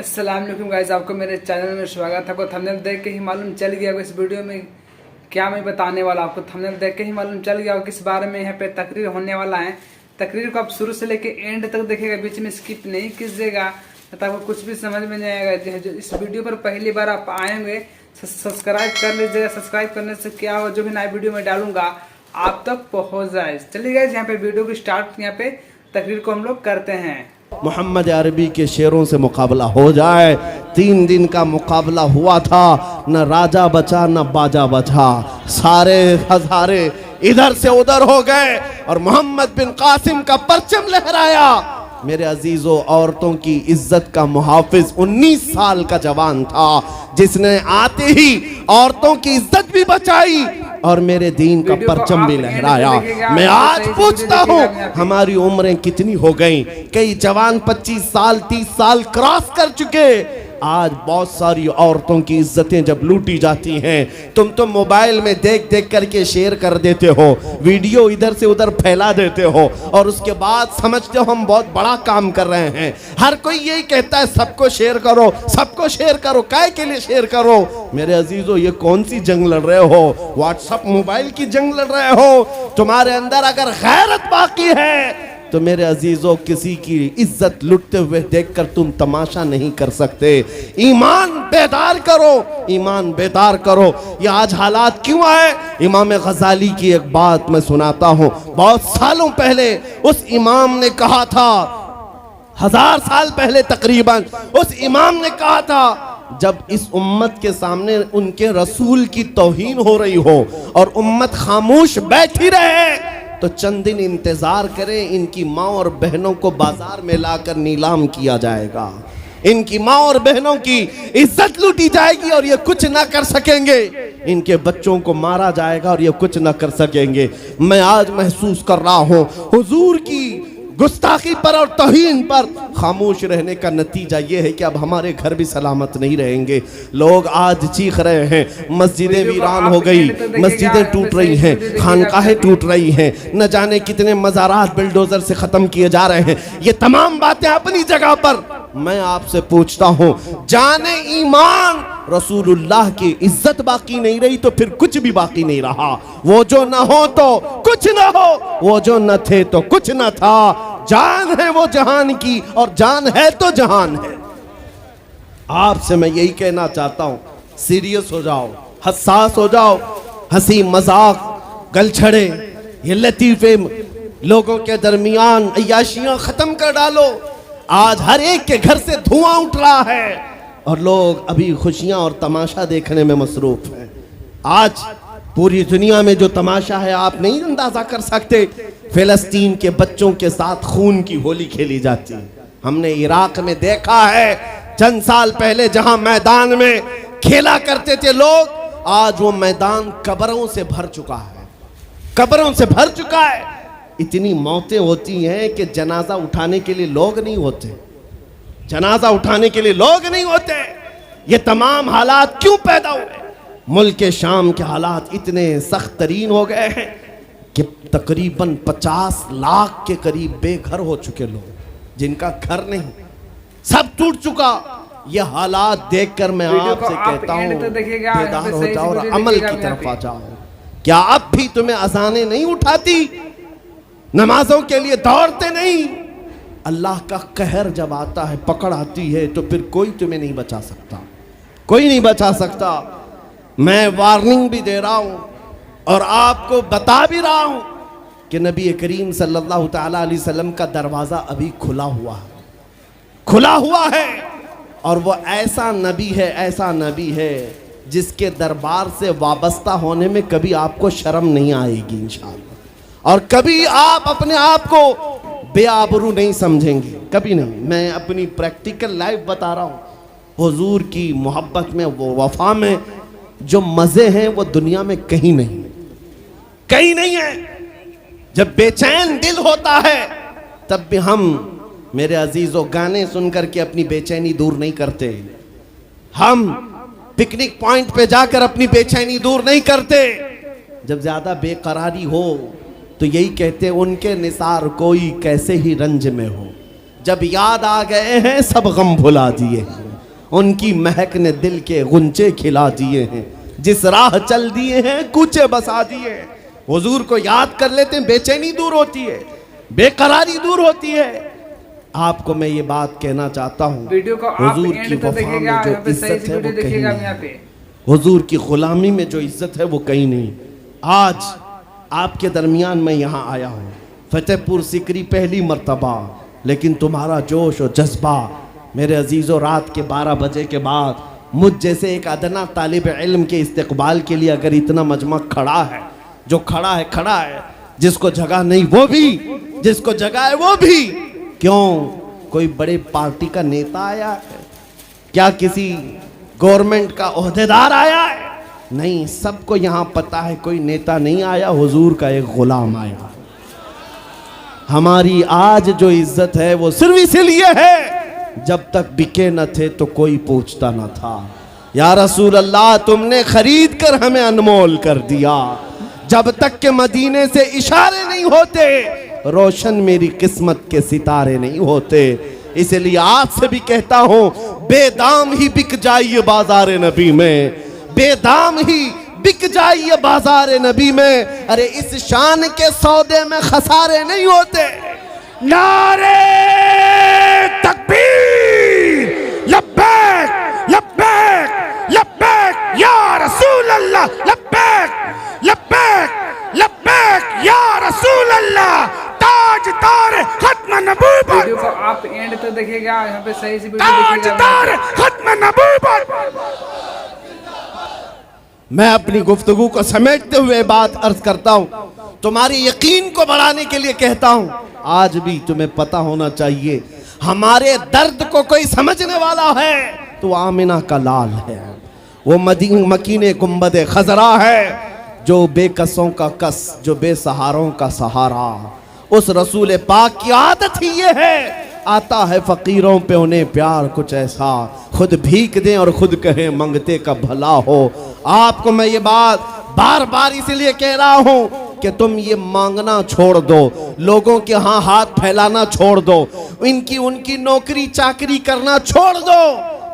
अस्सलाम वालेकुम गाइस, आपको मेरे चैनल में स्वागत है। आपको थंबनेल देख के ही मालूम चल गया होगा इस वीडियो में क्या मैं बताने वाला। आपको थंबनेल देख के ही मालूम चल गया होगा किस बारे में यहाँ पे तकरीर होने वाला है। तकरीर को आप शुरू से लेके एंड तक देखेगा, बीच में स्किप नहीं कीजिएगा, तो आपको कुछ भी समझ में नहीं आएगा। जो इस वीडियो पर पहली बार आप आएंगे सब्सक्राइब कर लीजिएगा। सब्सक्राइब करने से क्या हो, जो भी नया वीडियो में डालूंगा आप तक पहुँच जाए। चलिए गाइस, यहाँ पे वीडियो की स्टार्ट, यहाँ पे तकरीर को हम लोग करते हैं। मोहम्मद अरबी के शेरों से मुकाबला हो जाए। 3 दिन का मुकाबला हुआ था, न राजा बचा न बाजा बचा, सारे हजारे इधर से उधर हो गए और मोहम्मद बिन कासिम का परचम लहराया। मेरे अजीजों, औरतों की इज्जत का मुहाफिज 19 साल का जवान था, जिसने आते ही औरतों की इज्जत भी बचाई और मेरे दीन का परचम भी लहराया। मैं आज पूछता हूँ, हमारी उम्रें कितनी हो गई? कई जवान 25 साल 30 साल क्रॉस कर चुके। आज बहुत सारी औरतों की इज्जतें जब लूटी जाती हैं, तुम तो मोबाइल में देख देख करके शेयर कर देते हो, वीडियो इधर से उधर फैला देते हो और उसके बाद समझते हो हम बहुत बड़ा काम कर रहे हैं। हर कोई यही कहता है सबको शेयर करो, सबको शेयर करो। काय के लिए शेयर करो? मेरे अजीजों, ये कौन सी जंग लड़ रहे हो? व्हाट्सएप मोबाइल की जंग लड़ रहे हो? तुम्हारे अंदर अगर गैरत बाकी है तो मेरे अजीजों, किसी की इज्जत लुटते हुए देखकर तुम तमाशा नहीं कर सकते। ईमान बेदार करो, ईमान बेदार करो। ये आज हालात क्यों आए? इमाम गजाली की एक बात मैं सुनाता हूँ। बहुत सालों पहले उस इमाम ने कहा था, 1000 साल पहले तकरीबन, उस इमाम ने कहा था, जब इस उम्मत के सामने उनके रसूल की तौहीन हो रही हो और उम्मत खामोश बैठी रहे तो चंद दिन इंतजार करें, इनकी माँ और बहनों को बाजार में लाकर नीलाम किया जाएगा, इनकी माँ और बहनों की इज्जत लूटी जाएगी और ये कुछ ना कर सकेंगे, इनके बच्चों को मारा जाएगा और ये कुछ ना कर सकेंगे। मैं आज महसूस कर रहा हूँ हुजूर की गुस्ताखी पर और तौहीन पर खामोश रहने का नतीजा ये है कि अब हमारे घर भी सलामत नहीं रहेंगे। लोग आज चीख रहे हैं, मस्जिदें वीरान हो गई, मस्जिदें टूट रही हैं, खानकाहें टूट रही हैं, न जाने कितने मज़ारात बिल्डोजर से ख़त्म किए जा रहे हैं। ये तमाम बातें अपनी जगह पर। मैं आपसे पूछता हूँ, जाने ईमान रसूलुल्लाह की इज्जत बाकी नहीं रही तो फिर कुछ भी बाकी नहीं रहा। वो जो न हो तो कुछ न हो, वो जो न थे तो कुछ न था। जान है वो जहान की और जान है तो जहान है। आपसे मैं यही कहना चाहता हूँ, सीरियस हो जाओ, हसास हो जाओ। हंसी मजाक गलछड़े ये लतीफे लोगों के दरमियान अय्याशियां खत्म कर डालो। आज हर एक के घर से धुआं उठ रहा है और लोग अभी खुशियां और तमाशा देखने में मसरूफ हैं। आज पूरी दुनिया में जो तमाशा है आप नहीं अंदाजा कर सकते। फिलिस्तीन के बच्चों के साथ खून की होली खेली जाती है। हमने इराक में देखा है चंद साल पहले, जहां मैदान में खेला करते थे लोग, आज वो मैदान कब्रों से भर चुका है, कब्रों से भर चुका है। इतनी मौतें होती हैं कि जनाजा उठाने के लिए लोग नहीं होते, जनाजा उठाने के लिए लोग नहीं होते। ये तमाम हालात क्यों पैदा हुए? मुल्क के शाम के हालात इतने सख्त तरीन हो गए हैं कि तकरीबन 50 लाख के करीब बेघर हो चुके लोग, जिनका घर नहीं, सब टूट चुका। ये हालात देखकर मैं आपसे कहता हूँ, बेदार हो जाओ और अमल की तरफ आ जाओ। क्या अब भी तुम्हें अज़ानें नहीं उठाती? नमाजों के लिए दौड़ते नहीं? अल्लाह का कहर जब आता है, पकड़ आती है, तो फिर कोई तुम्हें नहीं बचा सकता, कोई नहीं बचा सकता। मैं वार्निंग भी दे रहा हूं और आपको बता भी रहा हूं कि नबी करीम सल्लल्लाहु तआला अलैहि वसल्लम का दरवाजा अभी खुला हुआ है, खुला हुआ है। और वो ऐसा नबी है, ऐसा नबी है जिसके दरबार से वाबस्ता होने में कभी आपको शर्म नहीं आएगी इंशाअल्लाह, और कभी आप अपने आप को बेआबरू नहीं समझेंगे, कभी नहीं। मैं अपनी प्रैक्टिकल लाइफ बता रहा हूँ। हुजूर की मोहब्बत में, वो वफा में जो मज़े हैं वो दुनिया में कहीं नहीं, कहीं नहीं है। जब बेचैन दिल होता है तब भी हम, मेरे अजीजों, गाने सुन करके अपनी बेचैनी दूर नहीं करते। हम पिकनिक पॉइंट पे जाकर अपनी बेचैनी दूर नहीं करते। जब ज्यादा बेकरारी हो तो यही कहते, उनके निसार कोई कैसे ही रंज में हो, जब याद आ गए हैं सब गम भुला दिए। उनकी महक ने दिल के गुंचे खिला दिए हैं, जिस राह चल दिए हैं कूचे बसा दिए हैं। हुजूर को याद कर लेते हैं, बेचैनी दूर होती है, बेकरारी दूर होती है। आपको मैं ये बात कहना चाहता हूँ, वीडियो को आप हुजूर की एंड तक वफा देखिएगा, में जो यहाँ पे सही इज्जत से है वो वीडियो कहीं देखिएगा नहीं, यहाँ पे। हुजूर की गुलामी में जो इज्जत है वो कहीं नहीं। आज आपके दरमियान मैं यहाँ आया हूँ, फतेहपुर सिकरी पहली मर्तबा, लेकिन तुम्हारा जोश और जज्बा मेरे अजीज़ों, रात के 12 बजे के बाद मुझ जैसे एक अदना तालिब इल्म के इस्तकबाल के लिए अगर इतना मजमा खड़ा है, जो खड़ा है, जिसको जगह नहीं वो भी, जिसको जगह है वो भी। क्यों? कोई बड़े पार्टी का नेता आया है क्या? किसी गवर्नमेंट का ओहदेदार आया है? नहीं, सबको यहाँ पता है कोई नेता नहीं आया, हुजूर का एक गुलाम आया। हमारी आज जो इज्जत है वो सिर्फ इसीलिए है, जब तक बिके न थे तो कोई पूछता न था। या रसूल अल्लाह, तुमने खरीद कर हमें अनमोल कर दिया। जब तक के मदीने से इशारे नहीं होते, रोशन मेरी किस्मत के सितारे नहीं होते। इसलिए आज से भी कहता हूँ, बेदाम ही बिक जाइए बाजार नबी में, बेदाम ही बिक जाइए बाजार नबी में। अरे इस शान के सौदे में खसारे नहीं होते। नारे तकबीर, लब्बैक लब्बैक लब्बैक या रसूल अल्लाह, लब्बैक लब्बैक लब्बैक या रसूल अल्लाह। ताजदार खत्म नबूवत, वीडियो को आप एंड तक देखिएगा, यहाँ पे सही से वीडियो देखिएगा। ताजदार खत्म नबूवत। मैं अपनी गुफ्तगू को समेटते हुए बात अर्ज करता हूँ, तुम्हारी यकीन को बढ़ाने के लिए कहता हूँ, आज भी तुम्हें पता होना चाहिए, हमारे दर्द को कोई समझने वाला है तो आमिना का लाल है, वो मकीने गुंबद खजरा है, जो बेकसों का कस, जो बेसहारों का सहारा। उस रसूल पाक की आदत ही ये है, आता है फकीरों पे उन्हें प्यार कुछ ऐसा, खुद भीख दें और खुद कहें मंगते का भला हो। आपको मैं ये बात बार बार इसलिए कह रहा हूँ कि तुम ये मांगना छोड़ दो, लोगों के यहाँ हाथ फैलाना छोड़ दो, इनकी उनकी नौकरी चाकरी करना छोड़ दो।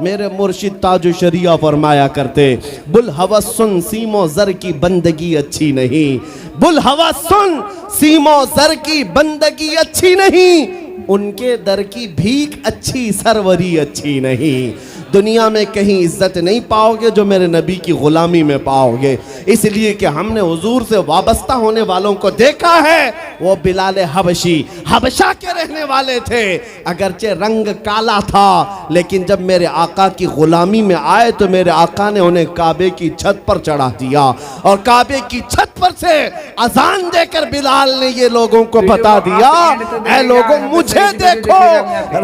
मेरे मुर्शिद ताजु शरिया फरमाया करते, बुल हवस सुन सीमो जर की बंदगी अच्छी नहीं, बुल हवस सुन सीमो जर की बंदगी अच्छी नहीं, उनके दर की भीख अच्छी, सरवरी अच्छी नहीं। दुनिया में कहीं इज्जत नहीं पाओगे जो मेरे नबी की गुलामी में पाओगे। इसलिए कि हमने हुजूर से वाबस्ता होने वालों को देखा है, वो बिलाल हबशी हबशा के रहने वाले थे, अगरचे रंग काला था, लेकिन जब मेरे आका की गुलामी में आए तो मेरे आका ने उन्हें काबे की छत पर चढ़ा दिया, और काबे की छत पर से अजान देकर बिलाल ने ये लोगों को बता दिया, ऐ लोगों मुझे देखो,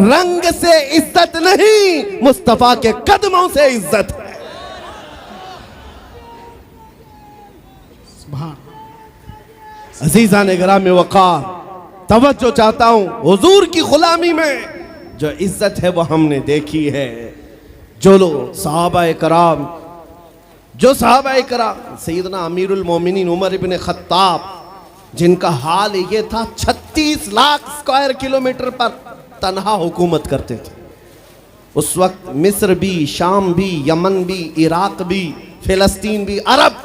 रंग से इज्जत नहीं, मुस्तफा के कदमों से इज्जत है। अजीजा ने ग्राम वक़ार, तवज्जो चाहता हूं, हुजूर की गुलामी में जो इज्जत है वो हमने देखी है। जो लोग सहाबाए कराम, सैयदना अमीरुल मोमिनीन उमर इब्न खत्ताब, जिनका हाल ये था 36 लाख स्क्वायर किलोमीटर पर तन्हा हुकूमत करते थे। उस वक्त मिस्र भी, शाम भी, यमन भी, इराक भी, फिलिस्तीन भी, अरब,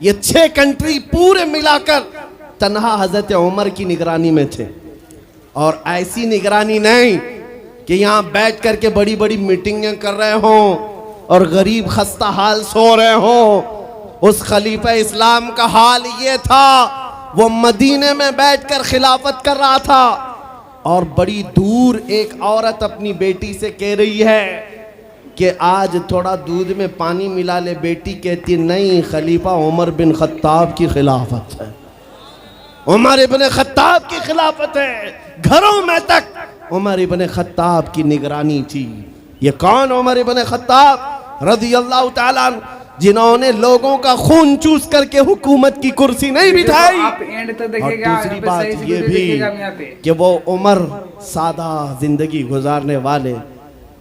ये 6 कंट्री पूरे मिलाकर तन्हा हजरत उमर की निगरानी में थे। और ऐसी निगरानी नहीं कि यहाँ बैठ करके बड़ी बड़ी मीटिंगें कर रहे हों और गरीब खस्ता हाल सो रहे हों। उस खलीफा इस्लाम का हाल ये था, वो मदीने में बैठकर खिलाफत कर रहा था, और बड़ी दूर एक औरत अपनी बेटी से कह रही है कि आज थोड़ा दूध में पानी मिला ले। बेटी कहती नहीं, खलीफा उमर बिन खत्ताब की खिलाफत है, उमर इब्न खत्ताब की खिलाफत है। घरों में तक उमर इब्न खत्ताब की निगरानी थी। ये कौन? उमर इब्न खत्ताब रज़ियल्लाहु ताला अन्हु, जिन्होंने लोगों का खून चूस करके हुकूमत की कुर्सी नहीं बिठाई। आप एंड तक देखिएगा, और दूसरी बात ये भी कि वो उमर सादा जिंदगी गुजारने वाले,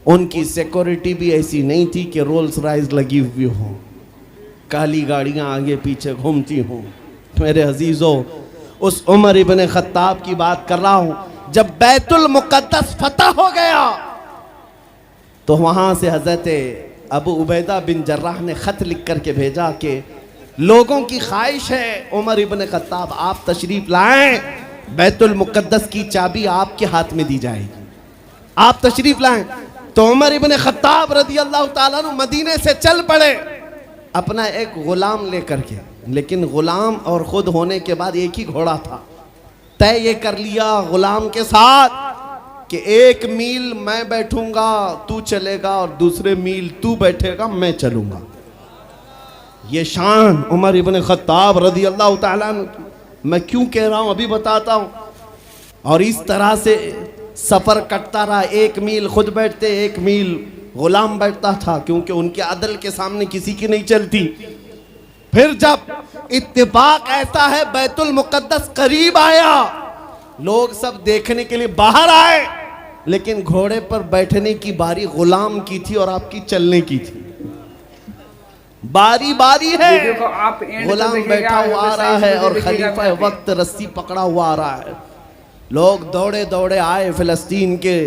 उनकी सिक्योरिटी भी ऐसी नहीं थी कि रोल्स रॉयस लगी हुई हो, काली गाड़ियां आगे पीछे घूमती हों। मेरे अजीजों, उस उमर इब्न खत्ताब की बात कर रहा हूं। जब बैतुल मुकद्दस फतह हो गया, तो वहाँ से हज़रत अबू उबैदा बिन जर्राह ने ख़त लिख कर के भेजा कि लोगों की ख्वाहिश है उमर इब्न खत्ताब आप तशरीफ़ लाएं, बैतुल मुक़द्दस की चाबी आपके हाथ में दी जाएगी, आप तशरीफ़ लाएं। तो उमर इब्न खत्ताब रज़ी अल्लाह ताला अन्हु मदीने से चल पड़े अपना एक ग़ुलाम लेकर के। लेकिन ग़ुलाम और ख़ुद होने के बाद एक ही घोड़ा था। तय ये कर लिया ग़ुलाम के साथ कि 1 मील मैं बैठूंगा तू चलेगा और दूसरे मील तू बैठेगा मैं चलूंगा। ये शान उमर इब्न खत्ताब रज़ी अल्लाह ताला अन्हु की। मैं क्यों कह रहा हूँ अभी बताता हूँ। और इस तरह से सफ़र कटता रहा। 1 मील खुद बैठते, 1 मील ग़ुलाम बैठता था, क्योंकि उनके अदल के सामने किसी की नहीं चलती। फिर जब इत्तेफाक ऐसा है बैतुल मुक़द्दस करीब आया, लोग सब देखने के लिए बाहर आए, लेकिन घोड़े पर बैठने की बारी ग़ुलाम की थी और आपकी चलने की थी। बारी बारी है, ग़ुलाम बैठा हुआ आ रहा है और खलीफा वक्त रस्सी पकड़ा हुआ आ रहा है। लोग दौड़े दौड़े आए, फ़िलिस्तीन के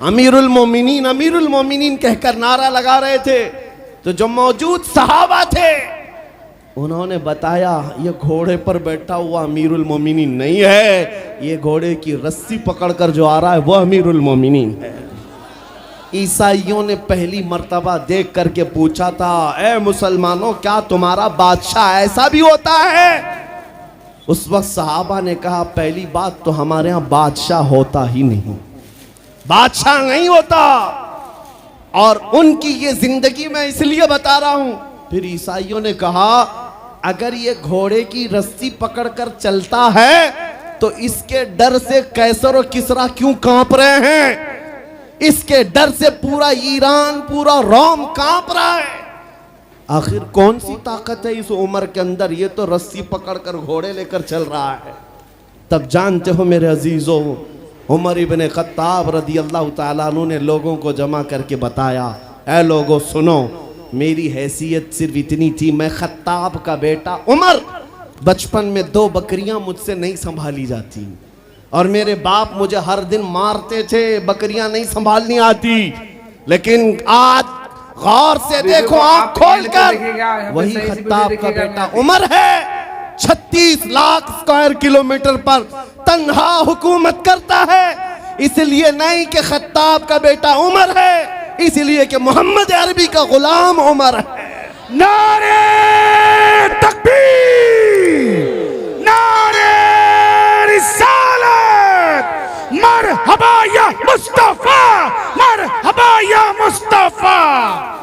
अमीरुल मोमिनीन कहकर नारा लगा रहे थे। तो जो मौजूद सहाबा थे उन्होंने बताया ये घोड़े पर बैठा हुआ अमीरुल मोमिनीन नहीं है, ये घोड़े की रस्सी पकड़कर जो आ रहा है वो अमीरुल मोमिनीन है। ईसाइयों ने पहली मर्तबा देख करके पूछा था, ए मुसलमानों क्या तुम्हारा बादशाह ऐसा भी होता है? उस वक्त सहाबा ने कहा पहली बात तो हमारे यहाँ बादशाह होता ही नहीं, बादशाह नहीं होता। और उनकी ये जिंदगी मैं इसलिए बता रहा हूं। फिर ईसाइयों ने कहा अगर ये घोड़े की रस्सी पकड़कर चलता है तो इसके डर से कैसर और किसरा क्यों कांप रहे हैं? इसके डर से पूरा ईरान, पूरा रोम कांप रहा है। आखिर कौन सी ताकत है इस उमर के अंदर? ये तो रस्सी पकड़कर घोड़े लेकर चल रहा है। तब जानते हो मेरे अजीजों, उमर इब्न खत्ताब रज़ी अल्लाह ताला अन्हु ने लोगों को जमा करके बताया, ऐ लोगों सुनो, मेरी हैसियत सिर्फ इतनी थी, मैं खत्ताब का बेटा उमर, बचपन में 2 बकरियां मुझसे नहीं संभाली जाती और मेरे बाप मुझे हर दिन मारते थे, बकरियां नहीं संभालनी आती। लेकिन आज गौर से देखो, आंख खोलकर, वही खत्ताब का बेटा उमर है। 36 लाख स्क्वायर किलोमीटर पर तन्हा हुकूमत करता है। इसलिए नहीं कि खत्ताब का बेटा उमर है, इसलिए कि मोहम्मद अरबी का गुलाम उमर है। नारे तकबीर, नारे रिसालत, मरहबा या मुस्तफा, मरहबा या मुस्तफा।